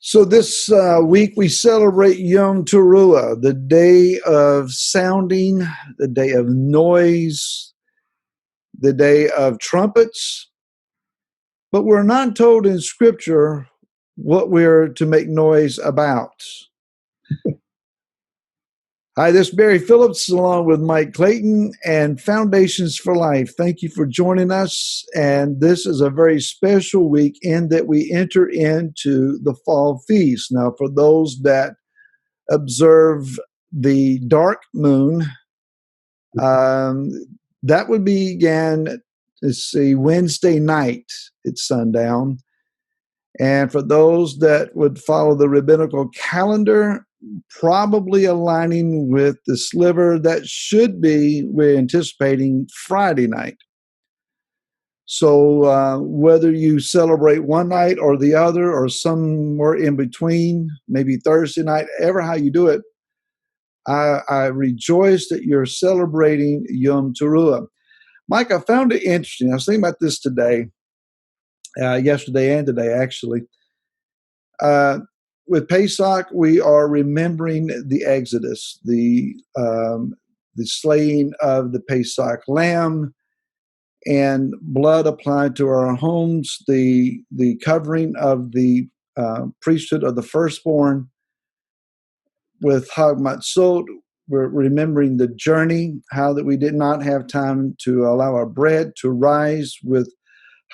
So this week we celebrate Yom Teruah, the day of sounding, the day of noise, the day of trumpets. But we're not told in Scripture what we're to make noise about. Hi, this is Barry Phillips along with Mike Clayton and Foundations for Life. Thank you for joining us. And this is a very special week in that we enter into the fall feast. Now, for those that observe the dark moon, that would begin, Wednesday night at sundown. And for those that would follow the rabbinical calendar, probably aligning with the sliver, that should be, we're anticipating, Friday night. So whether you celebrate one night or the other or somewhere in between, maybe Thursday night, ever how you do it, I rejoice that you're celebrating Yom Teruah. Mike, I found it interesting. I was thinking about this today, yesterday and today, actually. With Pesach, we are remembering the Exodus, the slaying of the Pesach lamb, and blood applied to our homes, the covering of the priesthood of the firstborn. With Hag Matzot, we're remembering the journey, how that we did not have time to allow our bread to rise. With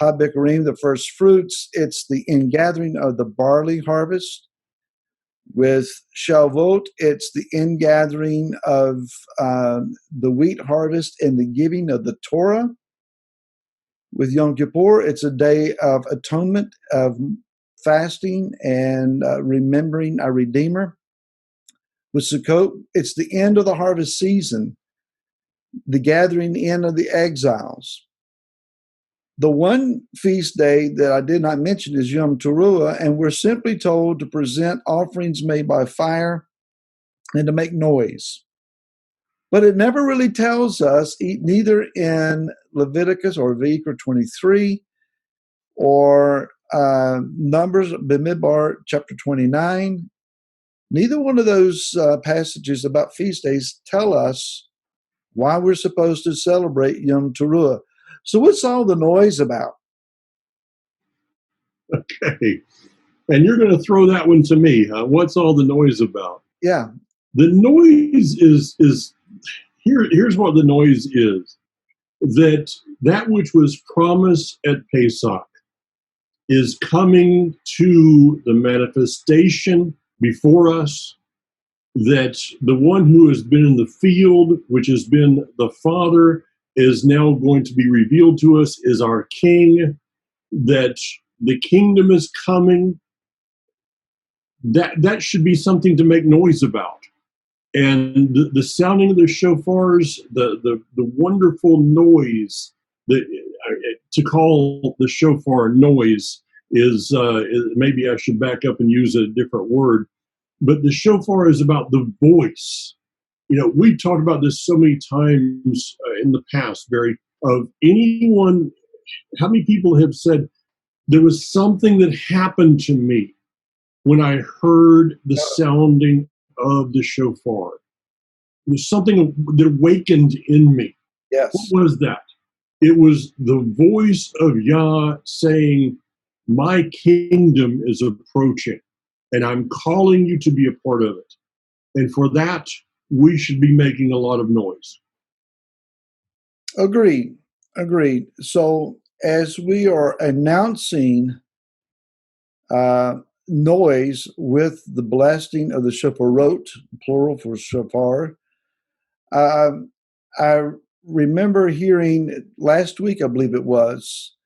HaBikurim, the first fruits, it's the ingathering of the barley harvest. With Shavuot, it's the ingathering of the wheat harvest and the giving of the Torah. With Yom Kippur, it's a day of atonement, of fasting and remembering our Redeemer. With Sukkot, it's the end of the harvest season, the gathering in of the exiles. The one feast day that I did not mention is Yom Teruah, and we're simply told to present offerings made by fire and to make noise. But it never really tells us, neither in Leviticus or Vayikra 23 or Numbers, Bamidbar chapter 29, neither one of those passages about feast days tell us why we're supposed to celebrate Yom Teruah. So what's all the noise about? Okay. And you're going to throw that one to me, huh? What's all the noise about? Yeah. The noise is here's what the noise is. That which was promised at Pesach is coming to the manifestation before us, that the one who has been in the field, which has been the Father, is now going to be revealed to us as our King, that the kingdom is coming. That should be something to make noise about. And the sounding of the shofars, the wonderful noise, that to call the shofar noise is maybe I should back up and use a different word, but the shofar is about the voice. You know, we've talked about this so many times in the past, Barry, of anyone, how many people have said, there was something that happened to me when I heard the sounding of the shofar. It was something that awakened in me. Yes. What was that? It was the voice of Yah saying, my kingdom is approaching, and I'm calling you to be a part of it. And for that, we should be making a lot of noise. Agreed. So as we are announcing noise with the blasting of the shofarot, plural for shofar, I remember hearing last week, I believe it was,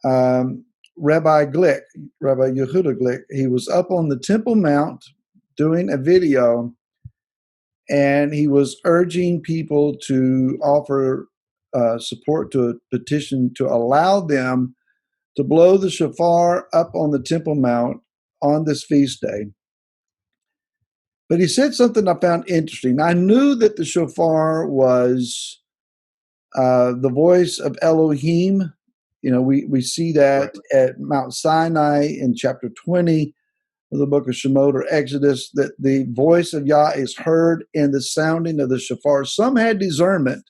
Rabbi Glick, Rabbi Yehuda Glick, he was up on the Temple Mount doing a video, and he was urging people to offer support to a petition to allow them to blow the shofar up on the Temple Mount on this feast day. But he said something I found interesting. I knew that the shofar was the voice of Elohim. You know, we see that at Mount Sinai in chapter 20. of the book of Shemot or Exodus, that the voice of Yah is heard in the sounding of the shofar. Some had discernment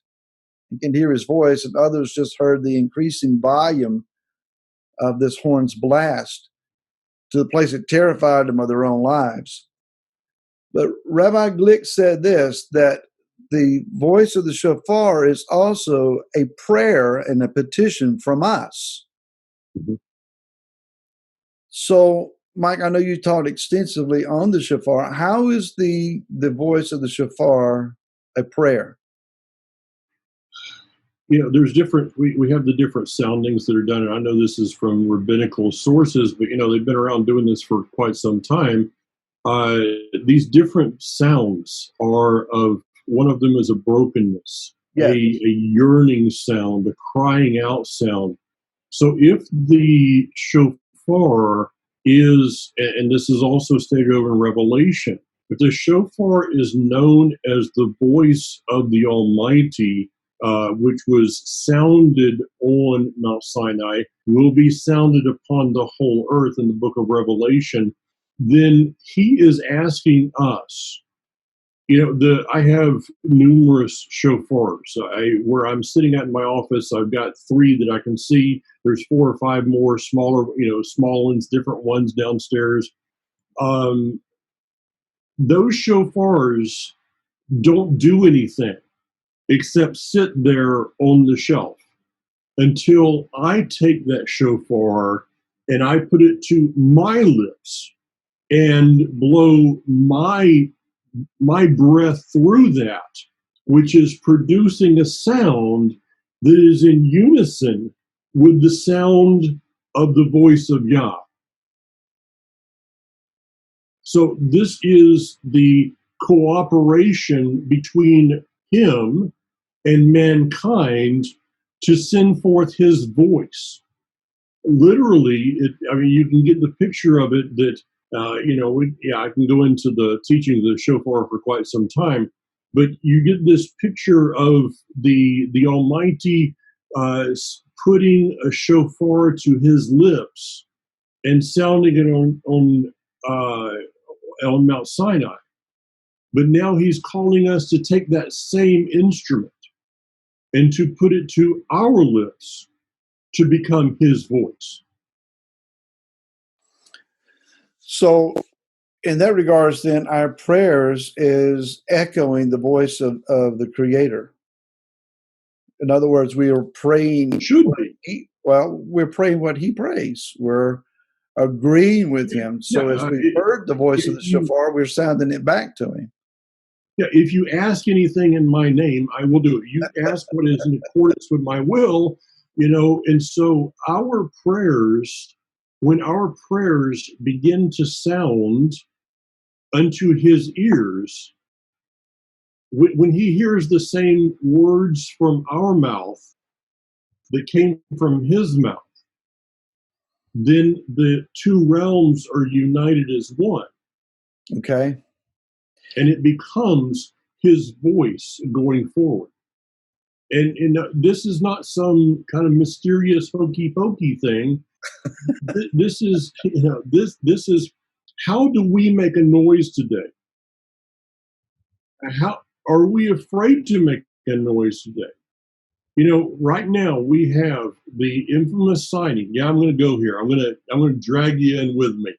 and can hear his voice, and others just heard the increasing volume of this horn's blast to the place it terrified them of their own lives. But Rabbi Glick said this, that the voice of the shofar is also a prayer and a petition from us. Mm-hmm. So, Mike, I know you talked extensively on the shofar. How is the voice of the shofar a prayer? There's different, we have the different soundings that are done. And I know this is from rabbinical sources, but, they've been around doing this for quite some time. These different sounds are one of them is a brokenness, yes. a yearning sound, a crying out sound. So if the shofar is, and this is also stated over in Revelation, if the shofar is known as the voice of the Almighty, which was sounded on Mount Sinai, will be sounded upon the whole earth in the book of Revelation, then he is asking us. I have numerous shofars. Where I'm sitting at in my office, I've got 3 that I can see. There's 4 or 5 more smaller, small ones, different ones downstairs. Those shofars don't do anything except sit there on the shelf until I take that shofar and I put it to my lips and blow my breath through that, which is producing a sound that is in unison with the sound of the voice of Yah. So this is the cooperation between him and mankind to send forth his voice. Literally, you can get the picture of it that, I can go into the teaching of the shofar for quite some time, but you get this picture of the Almighty putting a shofar to his lips and sounding it on Mount Sinai. But now he's calling us to take that same instrument and to put it to our lips to become his voice. So in that regards, then, our prayers is echoing the voice of the Creator. In other words, we are praying. Should be. We're praying what he prays. We're agreeing with him. So as we heard the voice of the shofar, we're sounding it back to him. Yeah, if you ask anything in my name, I will do it. You ask what is in accordance with my will, and so our prayers, when our prayers begin to sound unto his ears, when he hears the same words from our mouth that came from his mouth, then the 2 realms are united as one. Okay. And it becomes his voice going forward. And this is not some kind of mysterious hokey pokey thing. This is, this is, how do we make a noise today? How are we afraid to make a noise today? Right now we have the infamous signing. Yeah, I'm going to go here. I'm going to drag you in with me.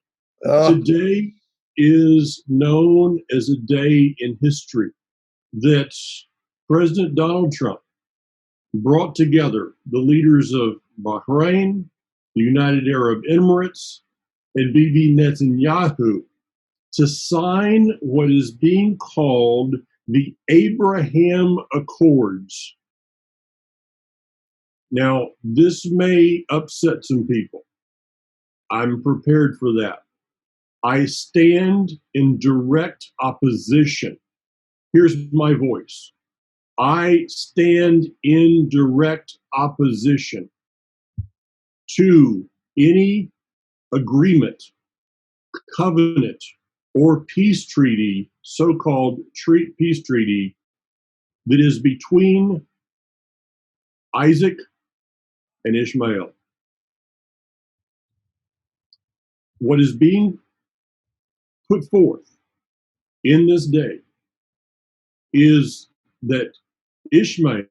Today is known as a day in history that President Donald Trump brought together the leaders of Bahrain, the United Arab Emirates, and Bibi Netanyahu to sign what is being called the Abraham Accords. Now, this may upset some people. I'm prepared for that. I stand in direct opposition. Here's my voice. I stand in direct opposition to any agreement, covenant, or peace treaty, so-called peace treaty, that is between Isaac and Ishmael. What is being put forth in this day is that Ishmael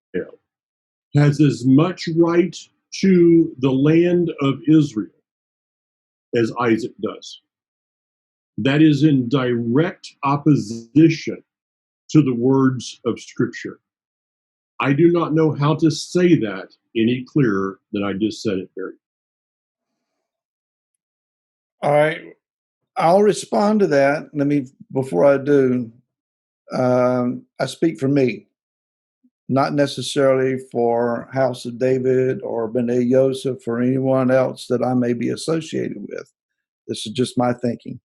has as much right to the land of Israel as Isaac does. That is in direct opposition to the words of Scripture. I do not know how to say that any clearer than I just said it, Barry. All right. I'll respond to that. Before I do, I speak for me, not necessarily for House of David or B'nai Yosef or anyone else that I may be associated with. This is just my thinking.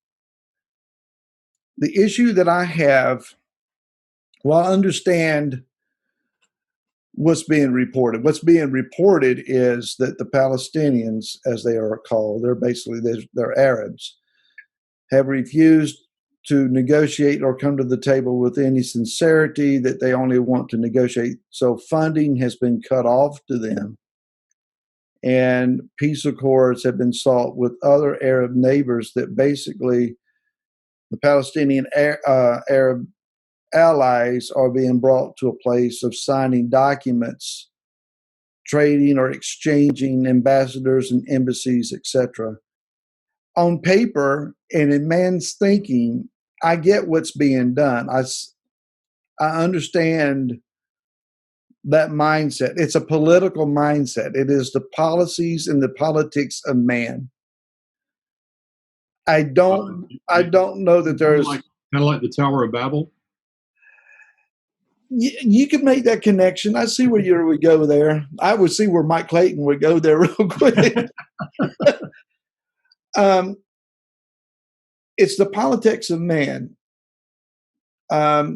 The issue that I have, well, I understand what's being reported. What's being reported is that the Palestinians, as they are called, they're Arabs, have refused to negotiate or come to the table with any sincerity, that they only want to negotiate. So funding has been cut off to them. And peace accords have been sought with other Arab neighbors that basically the Palestinian Arab allies are being brought to a place of signing documents, trading or exchanging ambassadors and embassies, etc. On paper and in man's thinking, I get what's being done. I understand that mindset. It's a political mindset. It is the policies and the politics of man. I don't know that there's kind of like the Tower of Babel. You could make that connection. I see where you would go there. I would see where Mike Clayton would go there real quick. It's the politics of man. I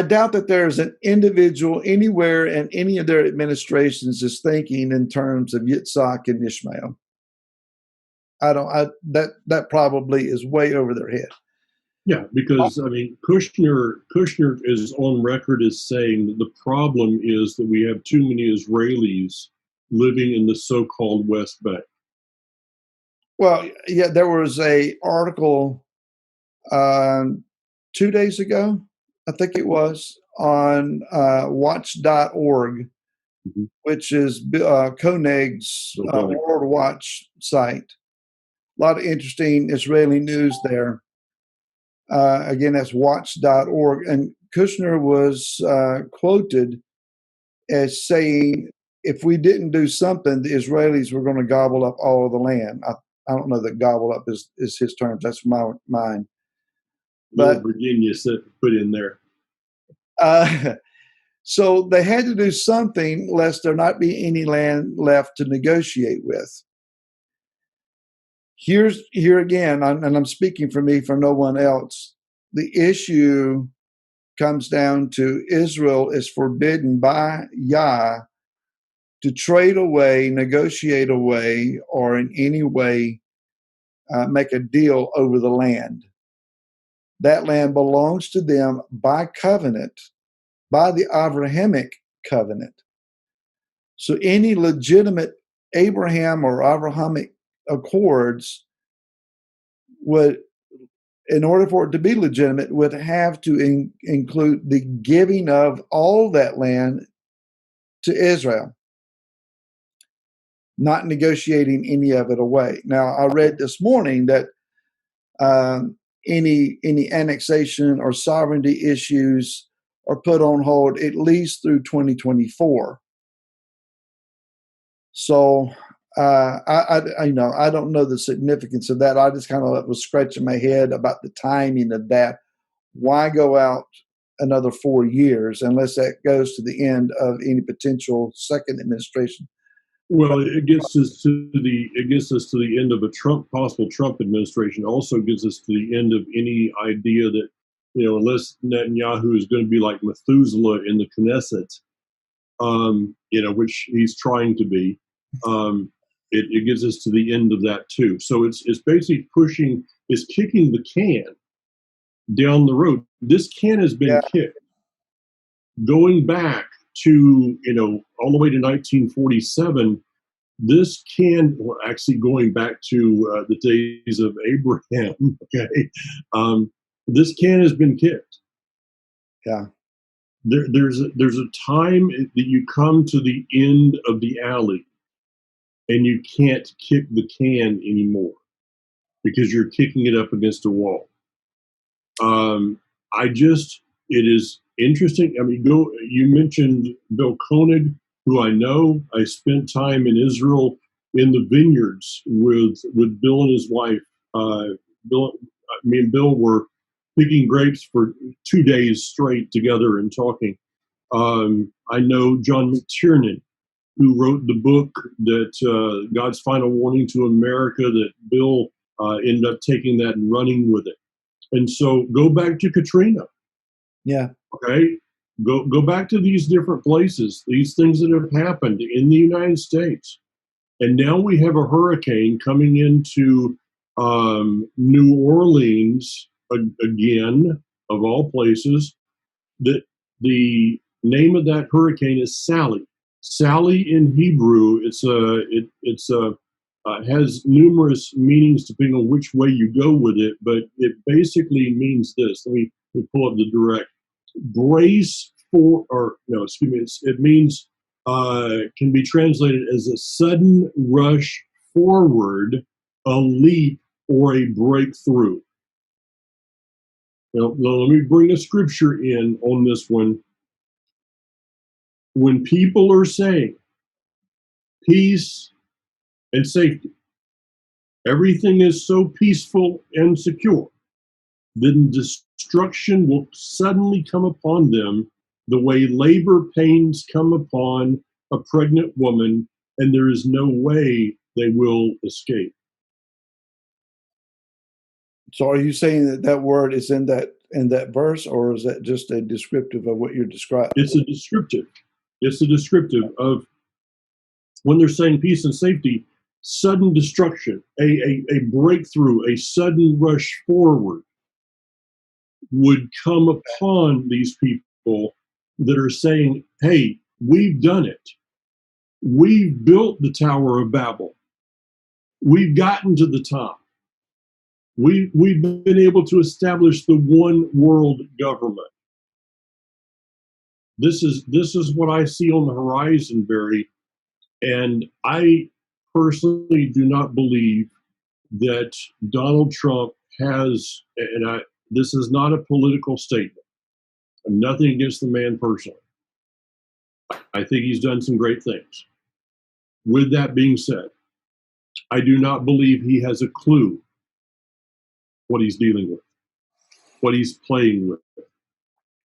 doubt that there's an individual anywhere in any of their administrations is thinking in terms of Yitzhak and Ishmael. That probably is way over their head. Yeah, because I mean, Kushner is on record as saying that the problem is that we have too many Israelis living in the so-called West Bank. Well, yeah, there was a article 2 days ago, I think it was, on watch.org, which is Koenig's World Watch site. A lot of interesting Israeli news there. Again, that's watch.org. And Kushner was quoted as saying, if we didn't do something, the Israelis were going to gobble up all of the land. I don't know that gobble up is his terms. That's mine. But Virginia put in there. So they had to do something lest there not be any land left to negotiate with. Here again, and I'm speaking for me, for no one else. The issue comes down to Israel is forbidden by Yah to trade away, negotiate away, or in any way make a deal over the land. That land belongs to them by covenant, by the Abrahamic covenant. So any legitimate Abraham or Abrahamic accords would, in order for it to be legitimate, would have to include the giving of all that land to Israel, not negotiating any of it away. Now, I read this morning that any annexation or sovereignty issues are put on hold at least through 2024. So I don't know the significance of that. I just kind of was scratching my head about the timing of that. Why go out another 4 years unless that goes to the end of any potential second administration? Well, it gets us to the end of a possible Trump administration. Also gets us to the end of any idea that, unless Netanyahu is going to be like Methuselah in the Knesset, which he's trying to be. It gets us to the end of that too. So it's basically kicking the can down the road. This can has been kicked going back to all the way to 1947 this can, well, actually going back to the days of Abraham, okay, this can has been kicked. Yeah. There's a time that you come to the end of the alley and you can't kick the can anymore because you're kicking it up against a wall. I just, it is interesting. I mean, you mentioned Bill Koenig, who I know. I spent time in Israel in the vineyards with Bill and his wife. Me and Bill were picking grapes for 2 days straight together and talking. I know John McTiernan, who wrote the book that God's Final Warning to America, that Bill ended up taking that and running with it. And so go back to Katrina. Yeah. Okay. Go back to these different places, these things that have happened in the United States. And now we have a hurricane coming into New Orleans again, of all places. That the name of that hurricane is Sally. Sally in Hebrew, has numerous meanings depending on which way you go with it, but it basically means this. Let me pull up the direct. Brace for, or no, excuse me, it means, can be translated as a sudden rush forward, a leap, or a breakthrough. Now, let me bring a scripture in on this one. When people are saying peace and safety, everything is so peaceful and secure, then destruction will suddenly come upon them the way labor pains come upon a pregnant woman, and there is no way they will escape. So are you saying that that word is in that verse, or is that just a descriptive of what you're describing? It's a descriptive. It's a descriptive of when they're saying peace and safety, sudden destruction, a breakthrough, a sudden rush forward would come upon these people that are saying, hey, we've done it. We've built the Tower of Babel. We've gotten to the top. We've been able to establish the one world government. This is what I see on the horizon, Barry. And I personally do not believe that Donald Trump has, this is not a political statement. I'm nothing against the man personally. I think he's done some great things. With that being said, I do not believe he has a clue what he's dealing with, what he's playing with.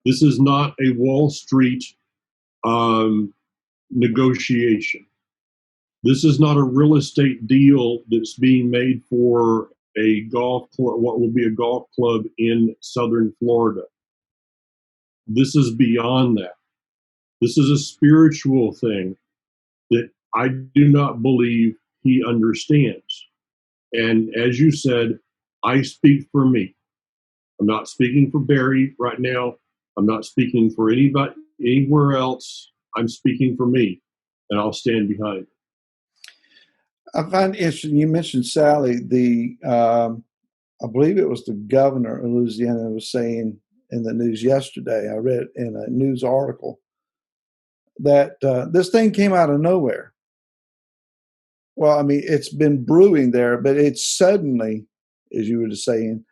This is not a Wall Street negotiation. This is not a real estate deal that's being made for a golf club, what will be a golf club in Southern Florida. This is beyond that. This is a spiritual thing that I do not believe he understands. And as you said, I speak for me. I'm not speaking for Barry right now. I'm not speaking for anybody anywhere else. I'm speaking for me, and I'll stand behind it. I find interesting. You mentioned Sally. I believe it was the governor of Louisiana was saying in the news yesterday. I read in a news article that this thing came out of nowhere. Well, I mean, it's been brewing there, but it's suddenly, as you were saying,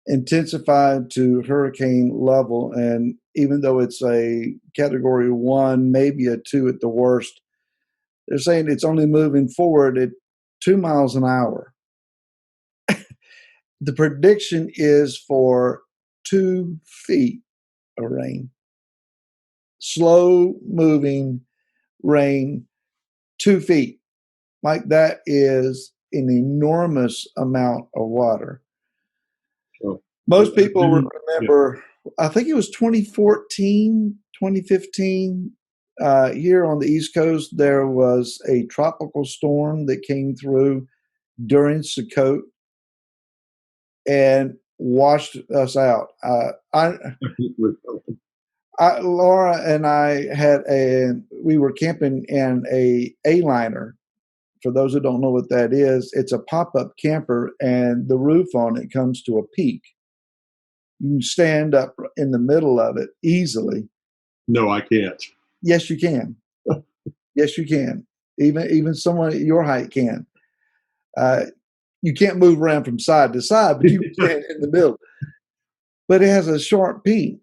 intensified to hurricane level. And even though it's a category 1, maybe a 2 at the worst, they're saying it's only moving forward at 2 miles an hour. The prediction is for 2 feet of rain. Slow moving rain, 2 feet. Like that is an enormous amount of water. So, most people remember, I think it was 2014, 2015. Here on the East Coast, there was a tropical storm that came through during Sukkot and washed us out. Laura and I we were camping in a liner for those who don't know what that is, it's a pop-up camper, and the roof on it comes to a peak. You can stand up in the middle of it easily. No, I can't. Yes, you can. Yes, you can. Even someone at your height can. You can't move around from side to side, but you can stand in the middle. But it has a sharp peak.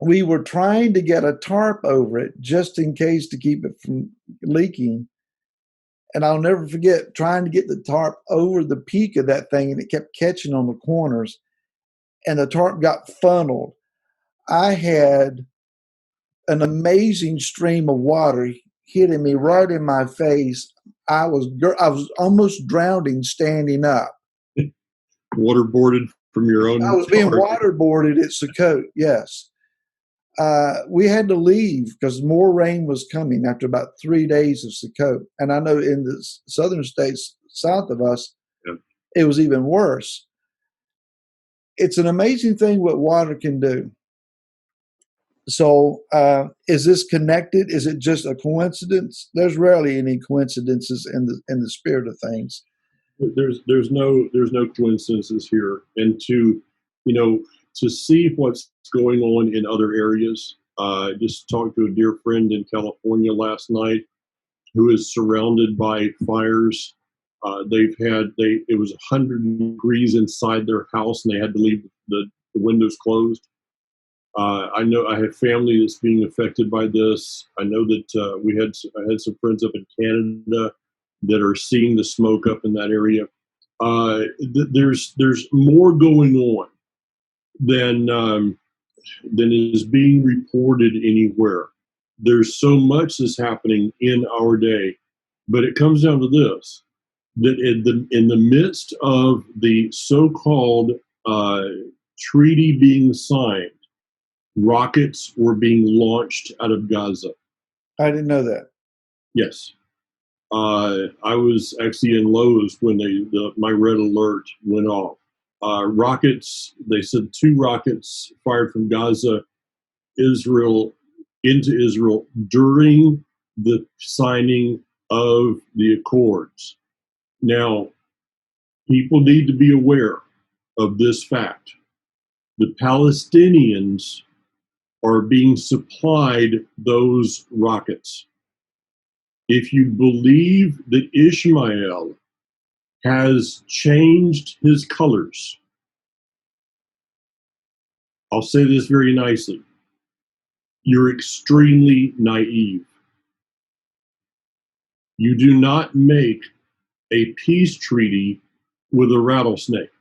We were trying to get a tarp over it just in case to keep it from leaking. And I'll never forget trying to get the tarp over the peak of that thing, and it kept catching on the corners, and the tarp got funneled. I had an amazing stream of water hitting me right in my face. I was almost drowning standing up. Waterboarded from your own. I was being waterboarded at Sukkot, yes. We had to leave because more rain was coming after about 3 days of Sukkot. And I know in the southern states south of us, It was even worse. It's an amazing thing what water can do. So is this connected? Is it just a coincidence? There's rarely any coincidences in the spirit of things. There's no coincidences here, and to see what's going on in other areas. I just talked to a dear friend in California last night who is surrounded by fires. It was 100 degrees inside their house, and they had to leave the windows closed. I know I have family that's being affected by this. I know that I had some friends up in Canada that are seeing the smoke up in that area. There's more going on than is being reported anywhere. There's so much that's happening in our day, but it comes down to this: that in the midst of the so-called treaty being signed, rockets were being launched out of Gaza. I didn't know that. Yes. I was actually in Lowe's when my red alert went off. Rockets, they said 2 rockets fired from Gaza, into Israel during the signing of the Accords. Now, people need to be aware of this fact. The Palestinians are being supplied those rockets. If you believe that Ishmael has changed his colors, I'll say this very nicely, you're extremely naive. You do not make a peace treaty with a rattlesnake.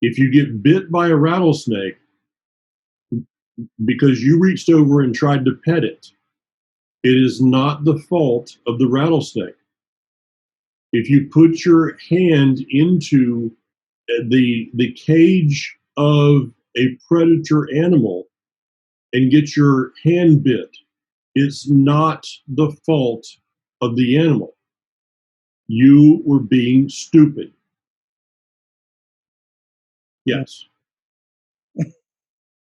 If you get bit by a rattlesnake because you reached over and tried to pet it, it is not the fault of the rattlesnake. If you put your hand into the cage of a predator animal and get your hand bit, it's not the fault of the animal. You were being stupid. Yes.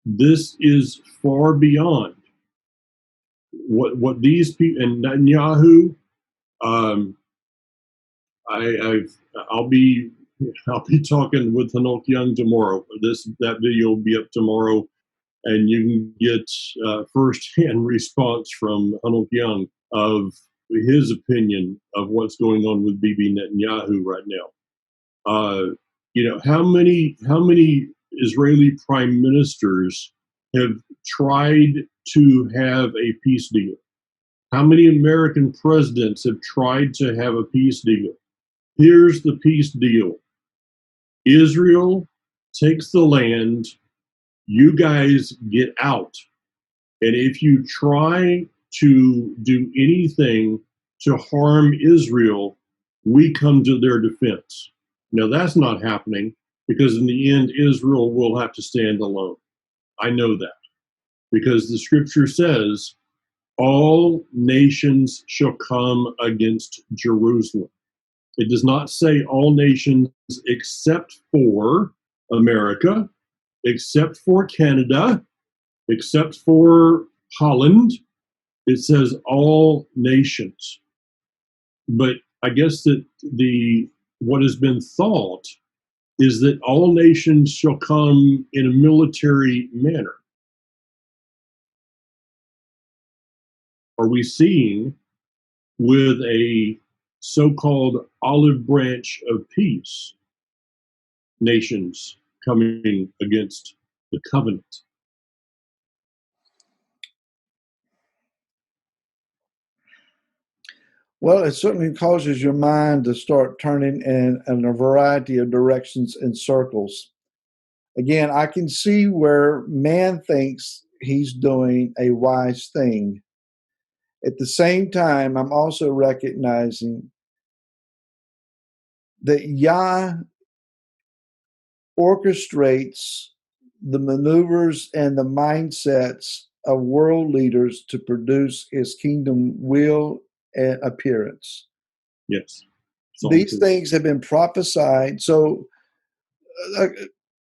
This is far beyond what these people and Netanyahu. I'll be talking with Hanok Young tomorrow. That video will be up tomorrow, and you can get firsthand response from Hanok Young of his opinion of what's going on with Bibi Netanyahu right now. How many Israeli prime ministers have tried to have a peace deal? How many American presidents have tried to have a peace deal? Here's the peace deal. Israel takes the land, you guys get out. And if you try to do anything to harm Israel, we come to their defense. Now, that's not happening because in the end, Israel will have to stand alone. I know that because the scripture says, all nations shall come against Jerusalem. It does not say all nations except for America, except for Canada, except for Holland. It says all nations. but I guess that what has been thought is that all nations shall come in a military manner. Are we seeing with a so-called olive branch of peace nations coming against the covenant? Well, it certainly causes your mind to start turning in a variety of directions and circles. Again, I can see where man thinks he's doing a wise thing. At the same time, I'm also recognizing that Yah orchestrates the maneuvers and the mindsets of world leaders to produce his kingdom will and appearance. Yes. These things have been prophesied. So,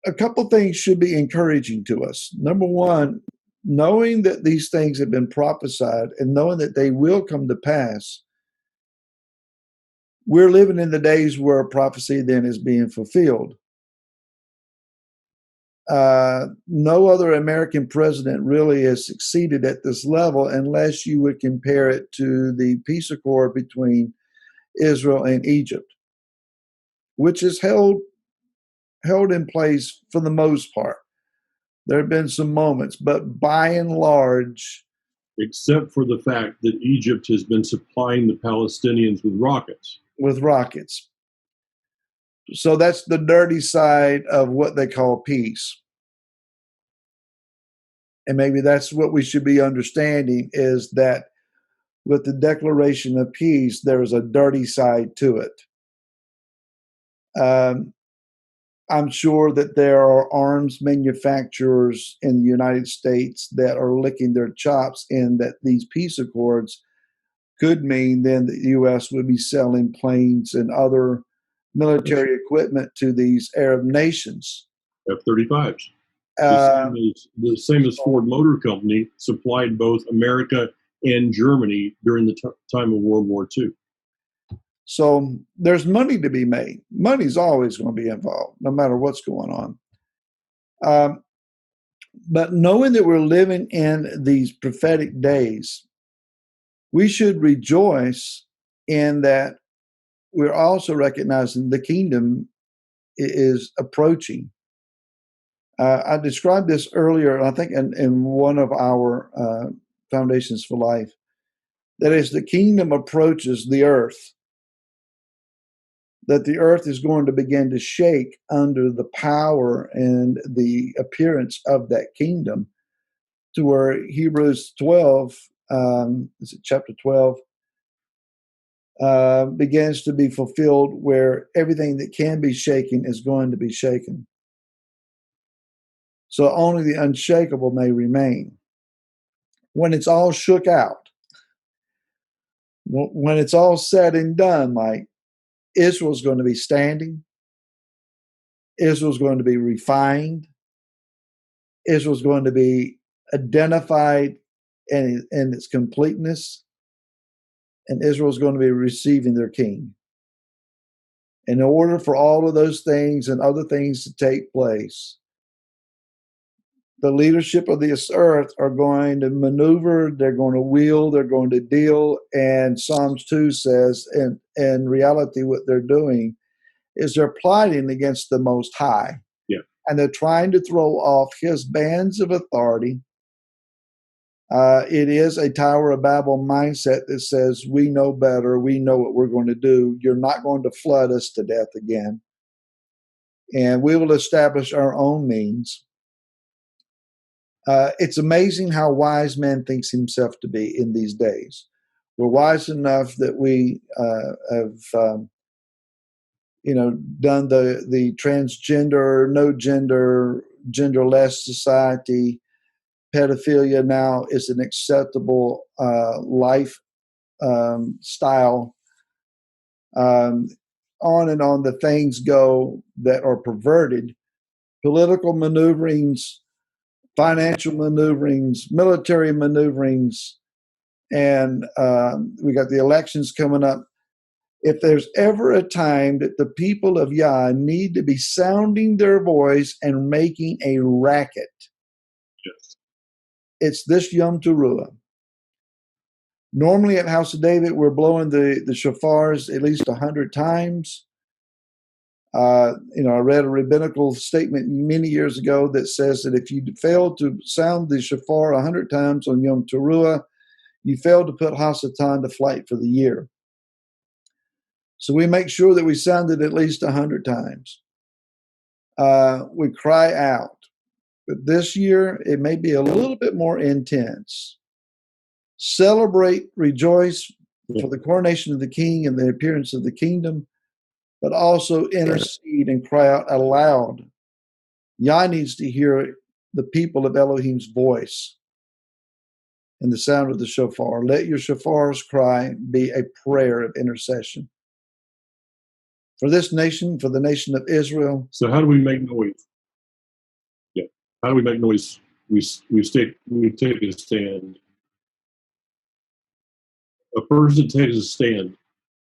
a couple things should be encouraging to us. Number one, knowing that these things have been prophesied and knowing that they will come to pass, we're living in the days where prophecy then is being fulfilled. No other American president really has succeeded at this level unless you would compare it to the peace accord between Israel and Egypt, which is held in place for the most part. There have been some moments, but by and large, except for the fact that Egypt has been supplying the Palestinians with rockets. So that's the dirty side of what they call peace. And maybe that's what we should be understanding, is that with the declaration of peace, there is a dirty side to it. I'm sure that there are arms manufacturers in the United States that are licking their chops, and that these peace accords could mean then the U.S. would be selling planes and other military equipment to these Arab nations. F-35s. The same as Ford Motor Company supplied both America and Germany during the time of World War II. So there's money to be made. Money's always going to be involved, no matter what's going on. But knowing that we're living in these prophetic days, we should rejoice in that we're also recognizing the kingdom is approaching. I described this earlier, I think, in one of our Foundations for Life. That as the kingdom approaches the earth, that the earth is going to begin to shake under the power and the appearance of that kingdom, to where Hebrews 12, is it chapter 12, begins to be fulfilled, where everything that can be shaken is going to be shaken. So only the unshakable may remain. When it's all shook out, when it's all said and done, Mike, Israel's going to be standing. Israel's going to be refined. Israel's going to be identified in its completeness. And Israel's going to be receiving their king. In order for all of those things and other things to take place, the leadership of this earth are going to maneuver, they're going to wheel, they're going to deal. And Psalms 2 says, in reality, what they're doing is they're plotting against the Most High. Yeah. And they're trying to throw off his bands of authority. It is a Tower of Babel mindset that says, we know better, we know what we're going to do. You're not going to flood us to death again. And we will establish our own means. It's amazing how wise man thinks himself to be in these days. We're wise enough that we have done the transgender, no gender, genderless society. Pedophilia now is an acceptable life style. On and on the things go that are perverted. Political maneuverings, financial maneuverings, military maneuverings, and we got the elections coming up. If there's ever a time that the people of Yah need to be sounding their voice and making a racket, Yes. it's this Yom Teruah. Normally at House of David, we're blowing the shofars at least 100 times. I read a rabbinical statement many years ago that says that if you fail to sound the shofar 100 times on Yom Teruah, you fail to put Hasatan to flight for the year. So we make sure that we sound it at least 100 times. We cry out. But this year, it may be a little bit more intense. Celebrate, rejoice for the coronation of the king and the appearance of the kingdom, but also intercede and cry out aloud. Yah needs to hear the people of Elohim's voice and the sound of the shofar. Let your shofar's cry be a prayer of intercession. For this nation, for the nation of Israel. So how do we make noise? Yeah. How do we make noise? We take a stand. A person that takes a stand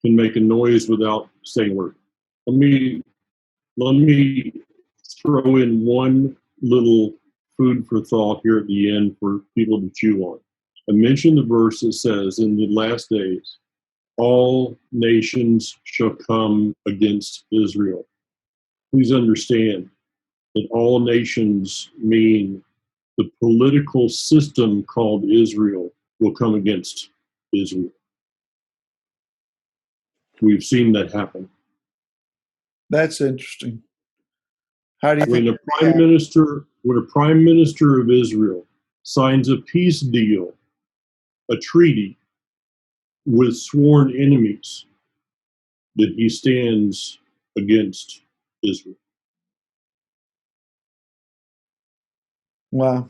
can make a noise without saying a word. Let me throw in one little food for thought here at the end for people to chew on. I mentioned the verse that says, in the last days, all nations shall come against Israel. Please understand that all nations mean the political system called Israel will come against Israel. We've seen that happen. That's interesting. How do you When think? when a prime minister of Israel signs a peace deal, a treaty with sworn enemies, that he stands against Israel. Wow.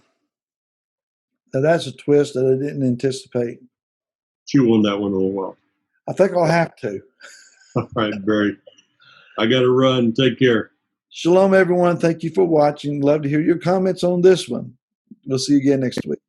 Now that's a twist that I didn't anticipate. Chew on that one a little while. I think I'll have to. All right, Barry. I got to run. Take care. Shalom, everyone. Thank you for watching. Love to hear your comments on this one. We'll see you again next week.